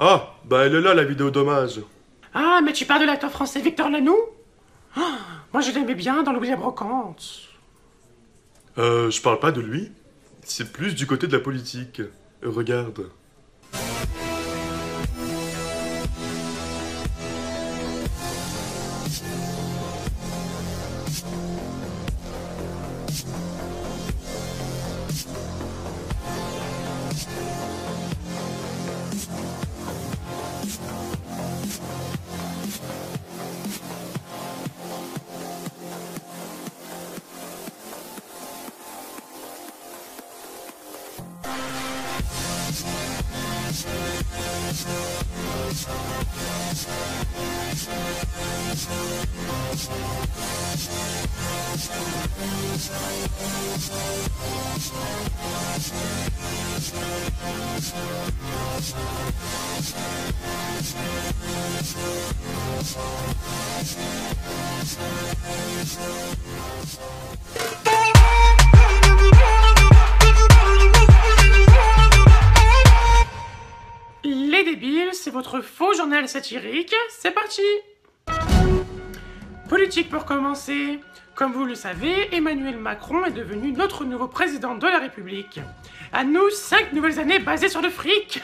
Ah, bah elle est là la vidéo d'hommage. Ah, mais tu parles de l'acteur français Victor Lanoux? Ah, moi je l'aimais bien dans Louis la Brocante. Je parle pas de lui. C'est plus du côté de la politique. Regarde. Les débiles, c'est votre faux journal satirique, c'est parti! Politique pour commencer. Comme vous le savez, Emmanuel Macron est devenu notre nouveau président de la République. À nous, 5 nouvelles années basées sur le fric.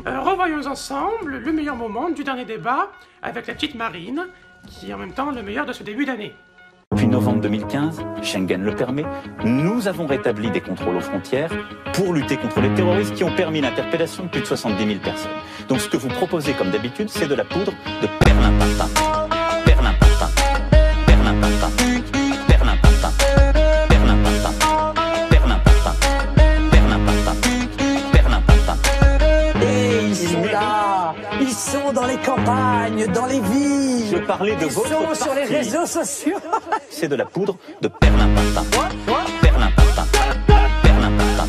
Revoyons ensemble le meilleur moment du dernier débat avec la petite Marine, qui est en même temps le meilleur de ce début d'année. Depuis novembre 2015, Schengen le permet, nous avons rétabli des contrôles aux frontières pour lutter contre les terroristes qui ont permis l'interpellation de plus de 70 000 personnes. Donc ce que vous proposez comme d'habitude, c'est de la poudre de perlimpinpin. Perlimpinpin. Perlimpinpin. Perlimpinpin. Perlimpinpin. Perlimpinpin. Perlimpinpin. Perlimpinpin. Et ils sont là, ils sont dans les campagnes, dans les villes. Je parlais de votre Ils sont sur les parti. réseaux sociaux. C'est de la poudre de perlimpinpin. Perlimpinpin. Perlimpinpin. Perlimpinpin.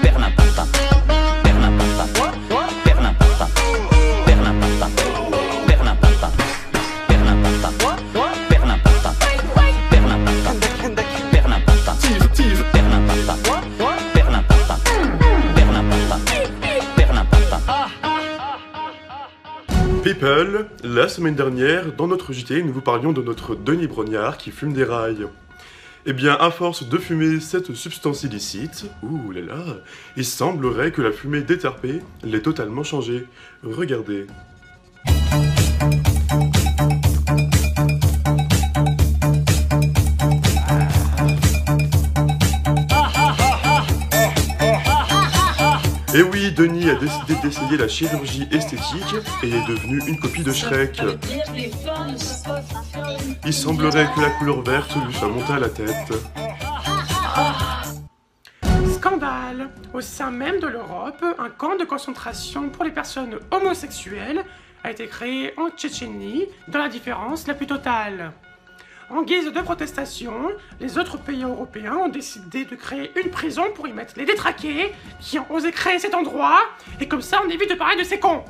Perlimpinpin. Perlimpinpin. Perlimpinpin. Perlimpinpin. Perlimpinpin. Perlimpinpin. Perlimpinpin. Perlimpinpin. Perlimpinpin. Perlimpinpin. Perlimpinpin. People, la semaine dernière, dans notre JT, nous vous parlions de notre Denis Brognard qui fume des rails. Eh bien, à force de fumer cette substance illicite, ouh là là, il semblerait que la fumée déterpée l'ait totalement changé. Regardez. Et oui, Denis a décidé d'essayer la chirurgie esthétique et est devenu une copie de Shrek. Il semblerait que la couleur verte lui soit montée à la tête. Scandale! Au sein même de l'Europe, un camp de concentration pour les personnes homosexuelles a été créé en Tchétchénie, dans l'indifférence la plus totale. En guise de protestation, les autres pays européens ont décidé de créer une prison pour y mettre les détraqués qui ont osé créer cet endroit, et comme ça on évite de parler de ces cons.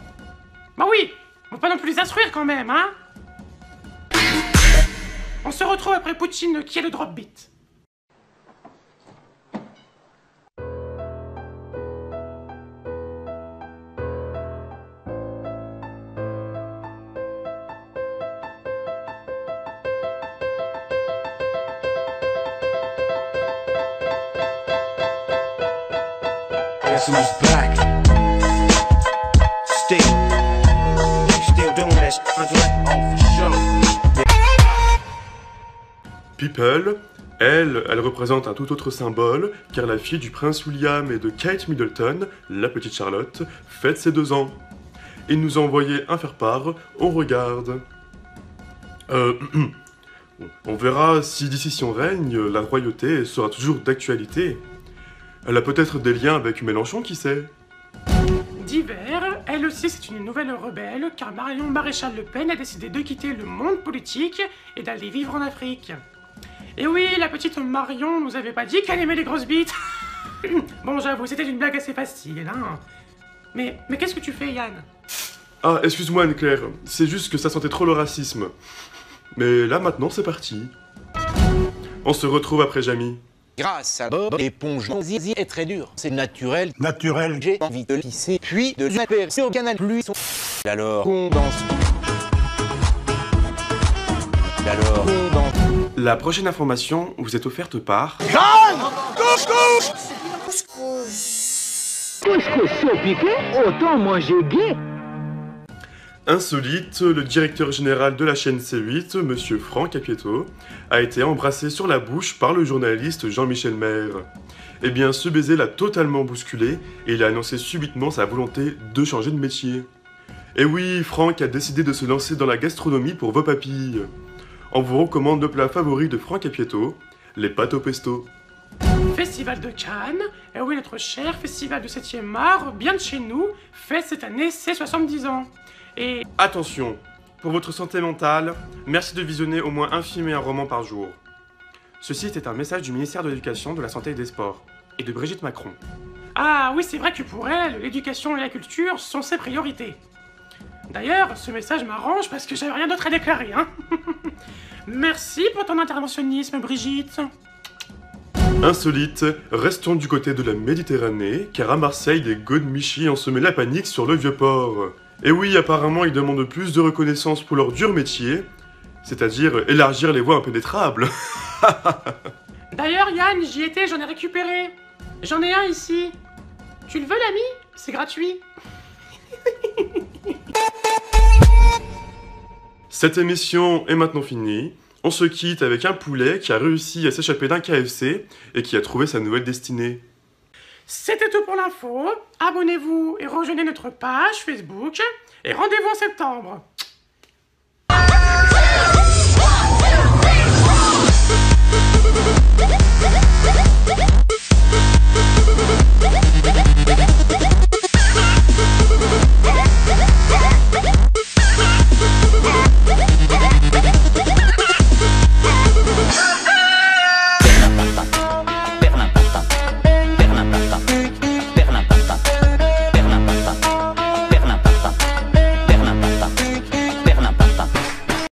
Bah oui, on va pas non plus les instruire quand même, hein. On se retrouve après Poutine qui est le drop beat. Guess who's back? Still doing that shit, Andre? Oh, for sure. People, elle représente un tout autre symbole, car la fille du prince William et de Kate Middleton, la petite Charlotte, fête ses 2 ans. Il nous a envoyé un faire-part, on regarde. On verra si d'ici son règne, la royauté sera toujours d'actualité. Elle a peut-être des liens avec Mélenchon, qui sait? D'hiver, elle aussi c'est une nouvelle rebelle, car Marion Maréchal Le Pen a décidé de quitter le monde politique et d'aller vivre en Afrique. Et oui, la petite Marion nous avait pas dit qu'elle aimait les grosses bites. Bon, j'avoue, c'était une blague assez facile, hein. Mais qu'est-ce que tu fais, Yann? Ah, excuse-moi Anne-Claire, c'est juste que ça sentait trop le racisme. Mais là maintenant c'est parti. On se retrouve après Jamie. Grâce à Bob, l'éponge Zizi est très dure. C'est naturel. Naturel. J'ai envie de le pisser, puis de le sur Canal+. Alors, condense. Alors, condense. La prochaine information vous est offerte par... Autant manger gay. Insolite, le directeur général de la chaîne C8, monsieur Franck Apieto, a été embrassé sur la bouche par le journaliste Jean-Michel Maire. Eh bien, ce baiser l'a totalement bousculé et il a annoncé subitement sa volonté de changer de métier. Et oui, Franck a décidé de se lancer dans la gastronomie pour vos papilles. On vous recommande le plat favori de Franck Apieto, les pâtes au pesto. Festival de Cannes, et oui, notre cher festival de 7e art, bien de chez nous, fête cette année ses 70 ans. Et attention, pour votre santé mentale, merci de visionner au moins un film et un roman par jour. Ceci était un message du ministère de l'Éducation, de la Santé et des Sports, et de Brigitte Macron. ah oui, c'est vrai que pour elle, l'éducation et la culture sont ses priorités. D'ailleurs, ce message m'arrange parce que j'avais rien d'autre à déclarer, hein. Merci pour ton interventionnisme, Brigitte. Insolite, restons du côté de la Méditerranée, car à Marseille, des godemichis ont semé la panique sur le Vieux-Port. Et oui, apparemment, ils demandent plus de reconnaissance pour leur dur métier, c'est-à-dire élargir les voies impénétrables. D'ailleurs, Yann, j'y étais, j'en ai récupéré. J'en ai un ici. Tu le veux, l'ami? C'est gratuit. Cette émission est maintenant finie. On se quitte avec un poulet qui a réussi à s'échapper d'un KFC et qui a trouvé sa nouvelle destinée. C'était tout pour l'info. Abonnez-vous et rejoignez notre page Facebook. Et rendez-vous en septembre.